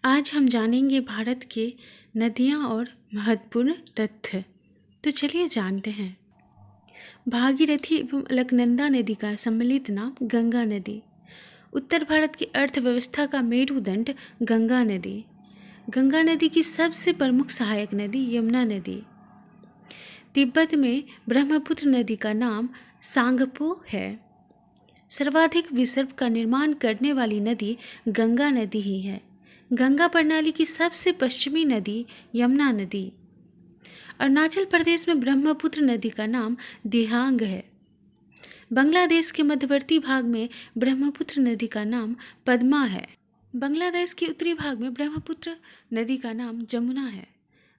आज हम जानेंगे भारत के नदियाँ और महत्वपूर्ण तथ्य। तो चलिए जानते हैं। भागीरथी एवं अलकनंदा नदी का सम्मिलित नाम गंगा नदी। उत्तर भारत की अर्थव्यवस्था का मेरुदंड गंगा नदी। गंगा नदी की सबसे प्रमुख सहायक नदी यमुना नदी। तिब्बत में ब्रह्मपुत्र नदी का नाम सांगपो है। सर्वाधिक विसर्ग का निर्माण करने वाली नदी गंगा नदी ही है। गंगा प्रणाली की सबसे पश्चिमी नदी यमुना नदी। अरुणाचल प्रदेश में ब्रह्मपुत्र नदी का नाम दिहांग है। बांग्लादेश के मध्यवर्ती भाग में ब्रह्मपुत्र नदी का नाम पद्मा है। बांग्लादेश के उत्तरी भाग में ब्रह्मपुत्र नदी का नाम जमुना है।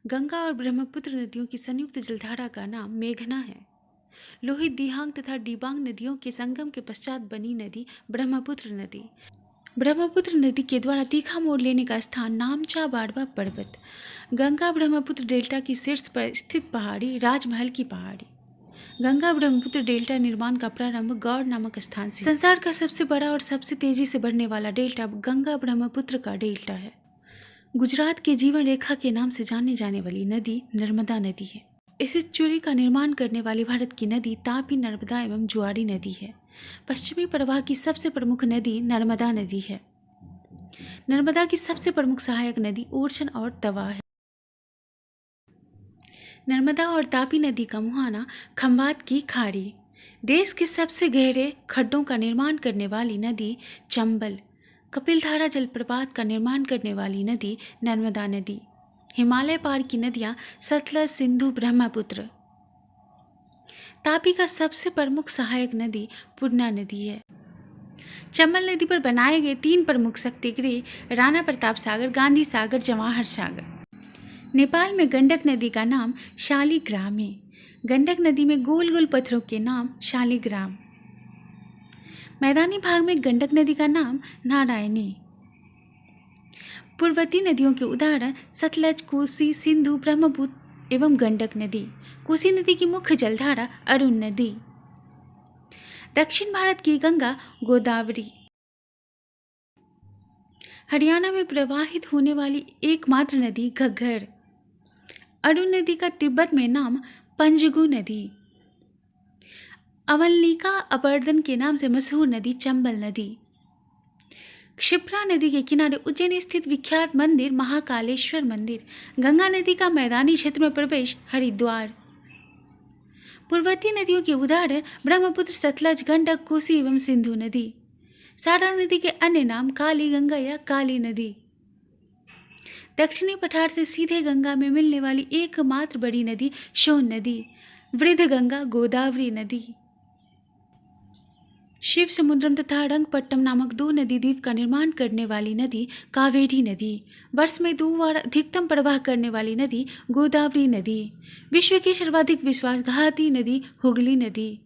गंगा और ब्रह्मपुत्र नदियों की संयुक्त जलधारा का नाम मेघना है। लोहित, दिहांग तथा डिबांग नदियों के संगम के पश्चात बनी नदी ब्रह्मपुत्र नदी। ब्रह्मपुत्र नदी के द्वारा तीखा मोड़ लेने का स्थान नामचा बाड़वा पर्वत। गंगा ब्रह्मपुत्र डेल्टा की शीर्ष पर स्थित पहाड़ी राजमहल की पहाड़ी। गंगा ब्रह्मपुत्र डेल्टा निर्माण का प्रारंभ गौड़ नामक स्थान से। संसार का सबसे बड़ा और सबसे तेजी से बढ़ने वाला डेल्टा गंगा ब्रह्मपुत्र का डेल्टा है। गुजरात के जीवन रेखा के नाम से जाने जाने वाली नदी नर्मदा नदी है। इस चूड़ी का निर्माण करने वाली भारत की नदी तापी, नर्मदा एवं जुआरी नदी है। पश्चिमी प्रवाह की सबसे प्रमुख नदी नर्मदा नदी है। नर्मदा की सबसे प्रमुख सहायक नदी ओरछन और तवा है। नर्मदा और तापी नदी का मुहाना खंभात की खाड़ी। देश के सबसे गहरे खड्डों का निर्माण करने वाली नदी चंबल। कपिलधारा जलप्रपात का निर्माण करने वाली नदी नर्मदा नदी। हिमालय पार की नदियां सतलज, सिंधु, ब्रह्मपुत्र। तापी का सबसे प्रमुख सहायक नदी पूर्णा नदी है। चंबल नदी पर बनाए गए 3 प्रमुख शक्तिगृह राणा प्रताप सागर, गांधी सागर, जवाहर सागर। नेपाल में गंडक नदी का नाम शालिग्राम है। गंडक नदी में गोल गोल पत्थरों के नाम शालिग्राम। मैदानी भाग में गंडक नदी का नाम नारायणी। पूर्ववर्ती नदियों के उदाहरण सतलज, कोसी, सिंधु, ब्रह्मपुत्र एवं गंडक नदी। कोसी नदी की मुख्य जलधारा अरुण नदी। दक्षिण भारत की गंगा गोदावरी। हरियाणा में प्रवाहित होने वाली एकमात्र नदी घग्गर। अरुण नदी का तिब्बत में नाम पंजगु नदी। अवलिका अपर्दन के नाम से मशहूर नदी चंबल नदी। क्षिप्रा नदी के किनारे उज्जैन स्थित विख्यात मंदिर महाकालेश्वर मंदिर। गंगा नदी का मैदानी क्षेत्र में प्रवेश हरिद्वार। पूर्ववर्ती नदियों के उदाहरण ब्रह्मपुत्र, सतलज, गंडक, कोसी एवं सिंधु नदी। सारण नदी के अन्य नाम काली गंगा या काली नदी। दक्षिणी पठार से सीधे गंगा में मिलने वाली एकमात्र बड़ी नदी सोन नदी। वृद्ध गंगा गोदावरी नदी। शिव समुद्रम तथा रंगपट्टम नामक 2 नदी द्वीप का निर्माण करने वाली नदी कावेरी नदी। वर्ष में 2 बार अधिकतम प्रवाह करने वाली नदी गोदावरी नदी। विश्व की सर्वाधिक विश्वासघाती नदी हुगली नदी।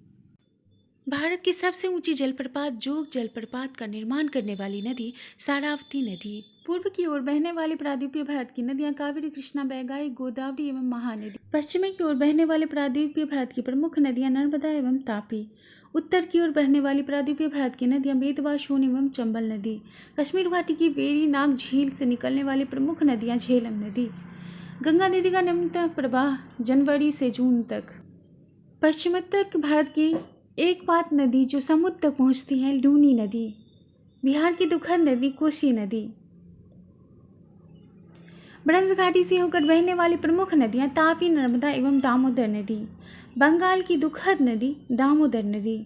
भारत की सबसे ऊंची जलप्रपात जोग जलप्रपात का निर्माण करने वाली नदी सारावती नदी। पूर्व की ओर बहने वाली प्रायद्वीपीय भारत की नदियां कावेरी, कृष्णा, बैगाई, गोदावरी एवं महानदी। पश्चिम की ओर बहने वाली प्रायद्वीपीय भारत की प्रमुख नदियां नर्मदा एवं तापी। उत्तर की ओर बहने वाली प्रायद्वीपीय भारत की नदियां बेतवा, सोन एवं चंबल नदी। कश्मीर घाटी की वेरी नाग झील से निकलने वाली प्रमुख नदियां झेलम नदी। गंगा नदी का निम्नतम प्रवाह जनवरी से जून तक। पश्चिमोत्तर भारत की एकमात्र नदी जो समुद्र तक पहुंचती है लूनी नदी। बिहार की दुखद नदी कोसी नदी। ब्रज घाटी से होकर बहने वाली प्रमुख नदियां तापी, नर्मदा एवं दामोदर नदी। बंगाल की दुखद नदी दामोदर नदी।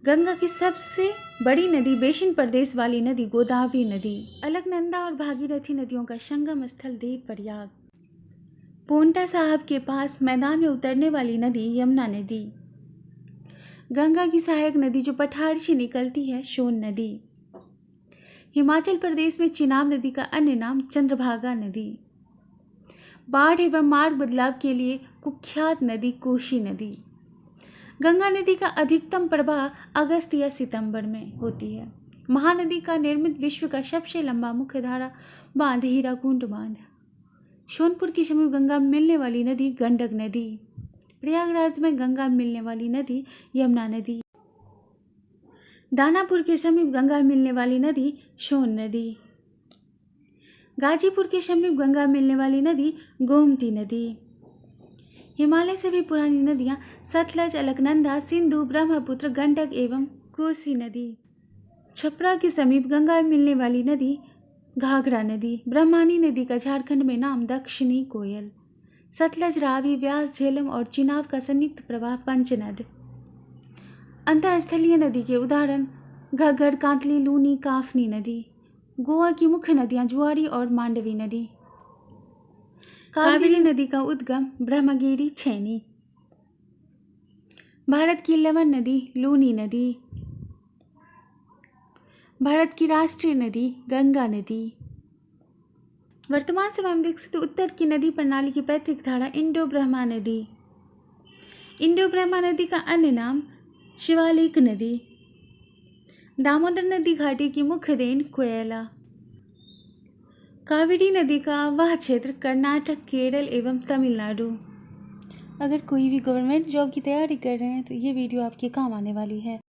गंगा की सबसे बड़ी नदी बेसिन प्रदेश वाली नदी गोदावरी नदी। अलकनंदा और भागीरथी नदियों का संगम स्थल देवप्रयाग। पोंटा साहब के पास मैदान में उतरने वाली नदी यमुना नदी। गंगा की सहायक नदी जो पठार से निकलती है सोन नदी। हिमाचल प्रदेश में चिनाब नदी का अन्य नाम चंद्रभागा नदी। बाढ़ एवं मार्ग बदलाव के लिए कुख्यात नदी कोसी नदी। गंगा नदी का अधिकतम प्रवाह अगस्त या सितंबर में होती है। महानदी का निर्मित विश्व का सबसे लंबा मुख्य धारा बांध हीराकुंड बांध। सोनपुर के समीप गंगा में मिलने वाली नदी गंडक नदी। प्रयागराज में गंगा में मिलने वाली नदी यमुना नदी। दानापुर के समीप गंगा में मिलने वाली नदी सोन नदी। गाजीपुर के समीप गंगा मिलने वाली नदी गोमती नदी। हिमालय से भी पुरानी नदियाँ सतलज, अलकनंदा, सिंधु, ब्रह्मपुत्र, गंडक एवं कोसी नदी। छपरा के समीप गंगा में मिलने वाली नदी घाघरा नदी। ब्रह्मणी नदी का झारखंड में नाम दक्षिणी कोयल। सतलज, रावी, व्यास, झेलम और चिनाब का संयुक्त प्रवाह पंचनद। अंतःस्थलीय नदी के उदाहरण घग्गर, कांतली, लूनी, काफनी नदी। गोवा की मुख्य नदियां जुआरी और मांडवी नदी। कावेरी नदी का उद्गम ब्रह्मगिरी, छेनी। भारत की लवण नदी लूनी नदी। भारत की राष्ट्रीय नदी गंगा नदी। वर्तमान समय में विकसित उत्तर की नदी प्रणाली की पैतृक धारा इंडो ब्रह्मा नदी। इंडो ब्रह्मा नदी का अन्य नाम शिवालिक नदी। दामोदर नदी घाटी की मुख्य देन कोयला। कावेरी नदी का वह क्षेत्र कर्नाटक, केरल एवं तमिलनाडु। अगर कोई भी गवर्नमेंट जॉब की तैयारी कर रहे हैं तो ये वीडियो आपके काम आने वाली है।